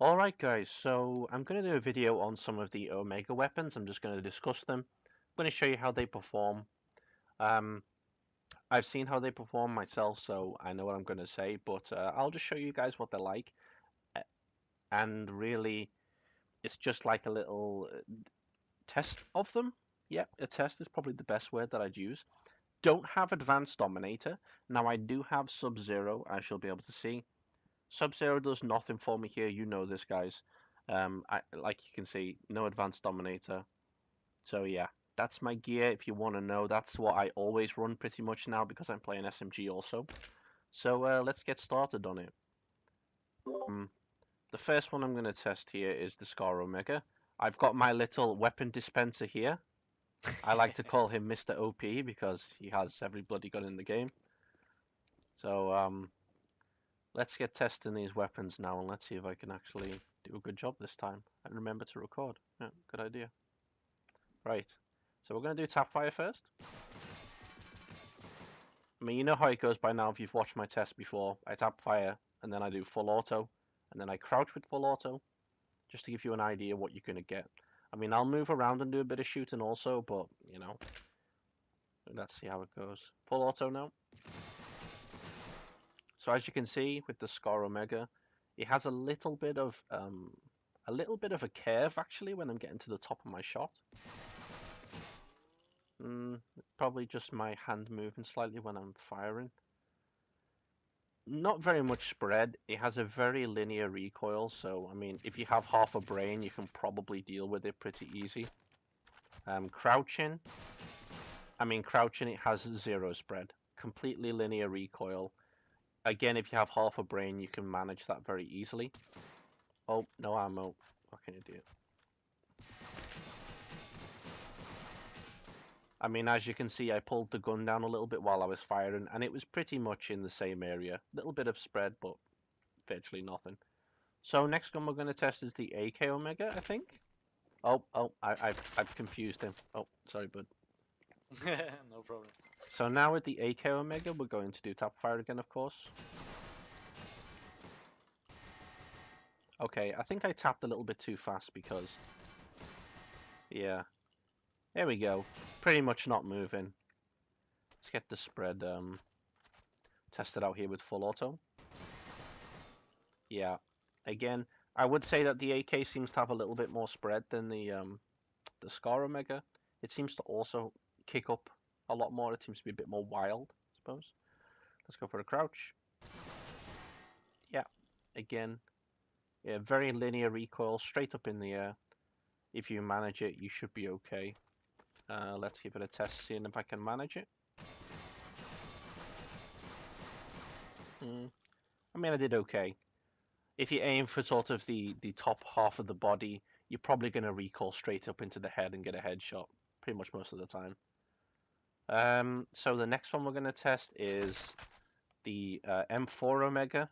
Alright guys, so I'm going to do a video on some of the Omega weapons. I'm just going to discuss them. I'm going to show you how they perform. Um, I've seen how they perform myself, so I know what I'm going to say, but I'll just show you guys what they're like. And really, it's just like a little test of them. Yep, a test is probably the best word that I'd use. Don't have Advanced Dominator. Now I do have Sub-Zero, as you'll be able to see. Sub-Zero does nothing for me here, you know this, guys. Like you can see, no Advanced Dominator. So yeah, that's my gear. If you want to know, that's what I always run pretty much now because I'm playing SMG also. So let's get started on it. The first one I'm going to test here is the Scar Omega. I've got my little weapon dispenser here. I like to call him Mr. OP because he has every bloody gun in the game. So let's get testing these weapons now and let's see if I can actually do a good job this time and remember to record. Yeah, good idea. Right, so we're going to do tap fire first. I mean, you know how it goes by now if you've watched my test before. I tap fire and then I do full auto and then I crouch with full auto just to give you an idea what you're going to get. I mean, I'll move around and do a bit of shooting also, but you know, let's see how it goes. Full auto now. So as you can see with the Scar Omega, it has a little bit of a curve actually when I'm getting to the top of my shot. Probably just my hand moving slightly when I'm firing. Not very much spread. It has a very linear recoil, so I mean, if you have half a brain, you can probably deal with it pretty easy. Crouching. I mean, crouching, it has zero spread. Completely linear recoil. Again, if you have half a brain, you can manage that very easily. Oh, no ammo. What can you do? I mean, as you can see, I pulled the gun down a little bit while I was firing, and it was pretty much in the same area. Little bit of spread, but virtually nothing. So next gun we're going to test is the AK Omega, I think. I've confused him. Oh, sorry, bud. No problem. So now with the AK Omega, we're going to do tap fire again, of course. Okay, I think I tapped a little bit too fast because... Yeah. There we go. Pretty much not moving. Let's get the spread tested out here with full auto. Yeah. Again, I would say that the AK seems to have a little bit more spread than the Scar Omega. It seems to also kick up a lot more. It seems to be a bit more wild, I suppose. Let's go for a crouch. Yeah. Again, yeah, very linear recoil, straight up in the air. If you manage it, you should be okay. Let's give it a test, seeing if I can manage it. I mean, I did okay. If you aim for sort of the top half of the body, you're probably going to recoil straight up into the head and get a headshot, pretty much most of the time. So the next one we're going to test is the M4 Omega.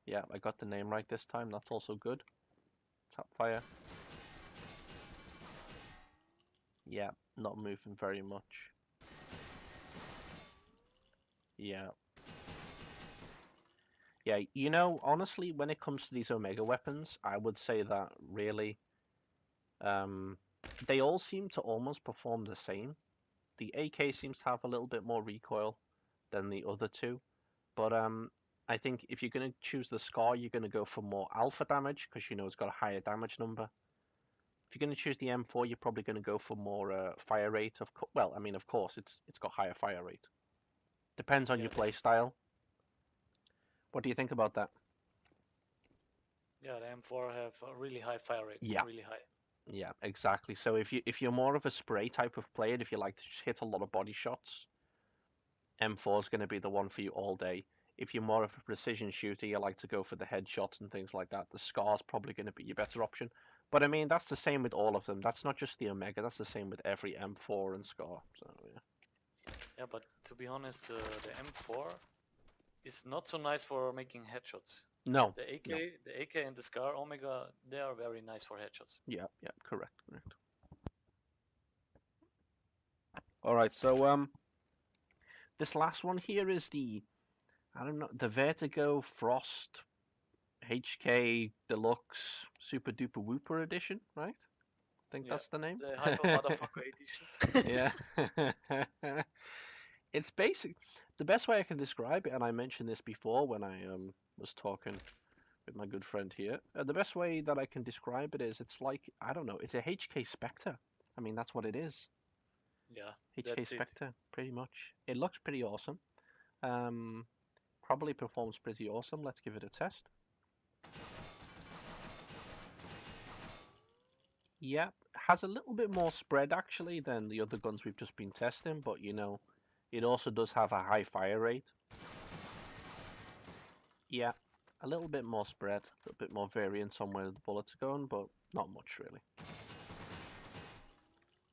Yeah, I got the name right this time. That's also good. Tap fire. Yeah, not moving very much. Yeah. Yeah, you know, honestly, when it comes to these Omega weapons, I would say that really, they all seem to almost perform the same. The AK seems to have a little bit more recoil than the other two, but I think if you're going to choose the Scar, you're going to go for more alpha damage because you know it's got a higher damage number. If you're going to choose the M4, you're probably going to go for more fire rate. Well, I mean, of course, it's got higher fire rate. Depends on your play style. What do you think about that? Yeah, the M4 have a really high fire rate. Yeah. Really high. Yeah, exactly. So if you're more of a spray type of player, if you like to just hit a lot of body shots, M4 is going to be the one for you all day. If you're more of a precision shooter, you like to go for the headshots and things like that, the Scar's probably going to be your better option. But I mean, that's the same with all of them. That's not just the Omega, that's the same with every M4 and Scar. So yeah. Yeah, but to be honest, the M4 is not so nice for making headshots. No. The AK, No. the AK and the Scar Omega, they are very nice for headshots. Yeah, yeah, correct, correct. Alright, so this last one here is the, I don't know, the Vertigo Frost HK Deluxe Super Duper Whooper Edition, right? I think Yeah, that's the name. the Hyper Motherfucker Edition. Yeah. It's basic. The best way I can describe it, and I mentioned this before when I was talking with my good friend here. The best way that I can describe it is it's like, I don't know, it's a HK Spectre. I mean, that's what it is. Yeah, HK that's it. Spectre, pretty much. It looks pretty awesome. Um, Probably performs pretty awesome. Let's give it a test. Yeah, has a little bit more spread actually than the other guns we've just been testing, but you know, it also does have a high fire rate. Yeah, a little bit more spread, a little bit more variance on where the bullets are going, but not much really.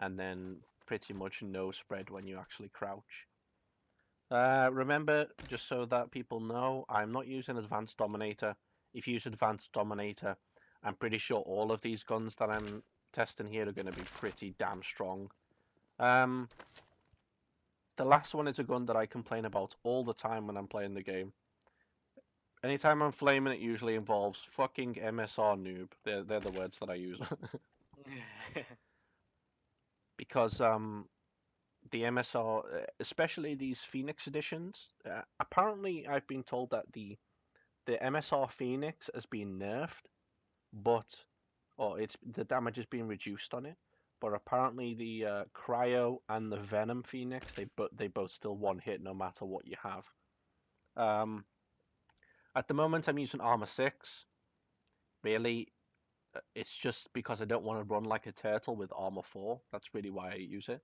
And then pretty much no spread when you actually crouch. Remember, just so that people know, I'm not using Advanced Dominator. If you use Advanced Dominator, I'm pretty sure all of these guns that I'm testing here are going to be pretty damn strong. Um, the last one is a gun that I complain about all the time when I'm playing the game. Anytime I'm flaming, it usually involves fucking MSR noob. They're the words that I use. Because the MSR, especially these Phoenix editions, apparently I've been told that the MSR Phoenix has been nerfed, but or it's the damage has been reduced on it. But apparently the Cryo and the Venom Phoenix, they both still one hit no matter what you have. Um, at the moment, I'm using Armor 6. Really, it's just because I don't want to run like a turtle with Armor 4. That's really why I use it.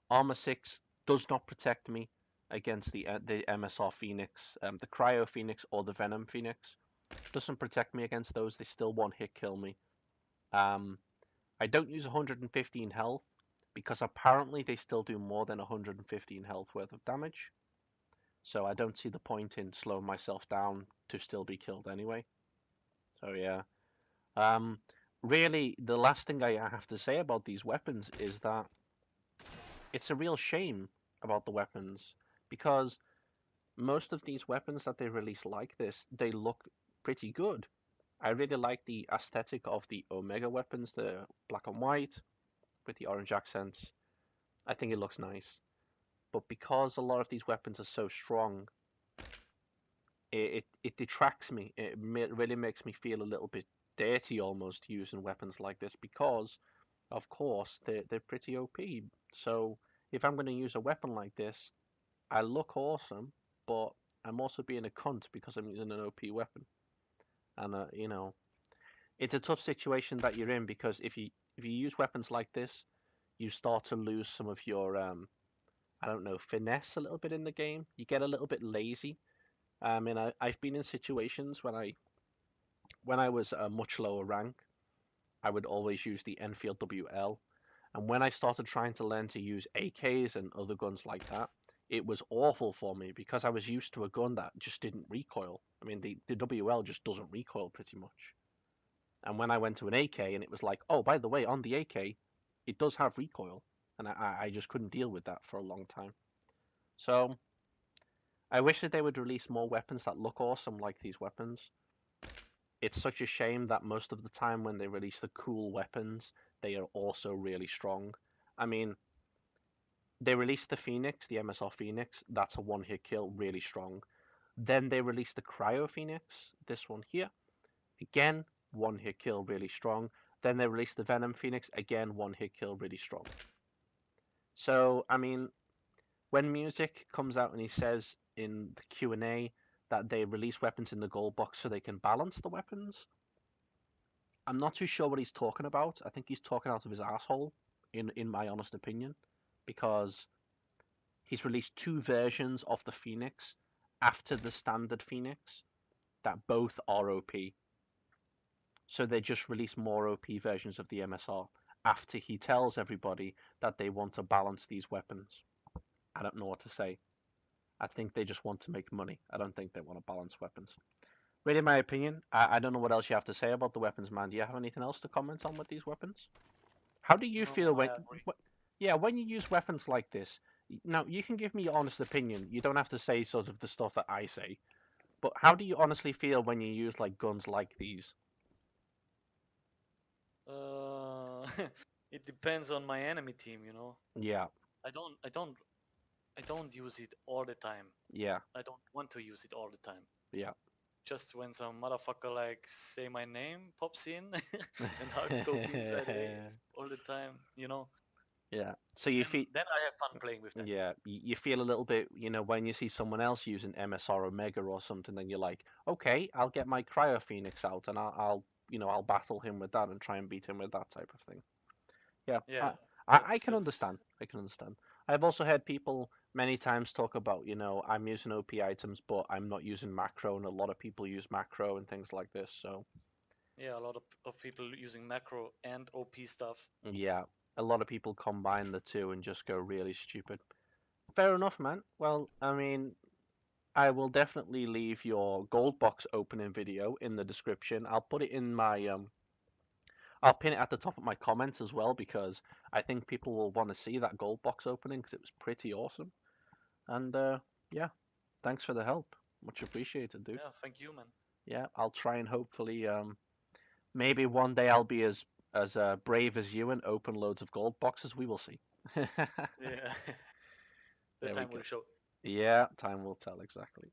Armor 6 does not protect me against the MSR Phoenix, the Cryo Phoenix or the Venom Phoenix. Doesn't protect me against those. They still one hit kill me. Um, I don't use 115 health because apparently they still do more than 115 health worth of damage. So I don't see the point in slowing myself down to still be killed anyway. So yeah. Um, Really, the last thing I have to say about these weapons is that it's a real shame about the weapons because most of these weapons that they release like this, they look pretty good. I really like the aesthetic of the Omega weapons, the black and white with the orange accents. I think it looks nice. But because a lot of these weapons are so strong, it detracts me. Really makes me feel a little bit dirty almost using weapons like this because, of course, they're pretty OP. So if I'm going to use a weapon like this, I look awesome, but I'm also being a cunt because I'm using an OP weapon. And you know, it's a tough situation that you're in because if you use weapons like this, you start to lose some of your I don't know, finesse a little bit in the game. You get a little bit lazy. And I've been in situations when I was a much lower rank, I would always use the Enfield WL. And when I started trying to learn to use AKs and other guns like that, it was awful for me because I was used to a gun that just didn't recoil. I mean, the WL just doesn't recoil pretty much. And when I went to an AK and it was like, oh, by the way, on the AK, it does have recoil. And I just couldn't deal with that for a long time. So I wish that they would release more weapons that look awesome like these weapons. It's such a shame that most of the time when they release the cool weapons, they are also really strong. I mean, they released the Phoenix, the MSR Phoenix, that's a one-hit kill, really strong. Then they released the Cryo Phoenix, this one here, again, one-hit kill, really strong. Then they released the Venom Phoenix, again, one-hit kill, really strong. So, I mean, when Music comes out and he says in the Q&A that they release weapons in the gold box so they can balance the weapons, I'm not too sure what he's talking about. I think he's talking out of his asshole, in my honest opinion, because he's released two versions of the Phoenix after the standard Phoenix that both are OP. So they just release more OP versions of the MSR after he tells everybody that they want to balance these weapons. I don't know what to say. I think they just want to make money. I don't think they want to balance weapons. Really, in my opinion, I don't know what else you have to say about the weapons, man. Do you have anything else to comment on with these weapons? How do you No, feel I when, agree. yeah, when you use weapons like this? Now, you can give me your honest opinion. You don't have to say sort of the stuff that I say. But how do you honestly feel when you use like guns like these? Uh, it depends on my enemy team, you know. Yeah, I don't, I don't, I don't use it all the time. yeah, I don't want to use it all the time. yeah. Just when some motherfucker like say my name pops in and hardscope me inside all the time, you know. Yeah. So you feel, Then I have fun playing with them. yeah, you feel a little bit, when you see someone else using MSR Omega or something, then you're like, okay, I'll get my Cryo Phoenix out and I'll battle him with that and try and beat him with that type of thing. Yeah, Yeah, I can that's understand. I can understand. I've also heard people many times talk about, I'm using OP items, but I'm not using macro, and a lot of people use macro and things like this. So yeah. A lot of people using macro and OP stuff. yeah, a lot of people combine the two and just go really stupid. Fair enough, man. Well, I mean, I will definitely leave your gold box opening video in the description. I'll put it in I'll pin it at the top of my comments as well because I think people will want to see that gold box opening because it was pretty awesome. And yeah, thanks for the help. Much appreciated, dude. Yeah, thank you, man. Yeah, I'll try and hopefully maybe one day I'll be as brave as you and open loads of gold boxes. We will see. Yeah, the There we time go. will show. Yeah, time will tell exactly.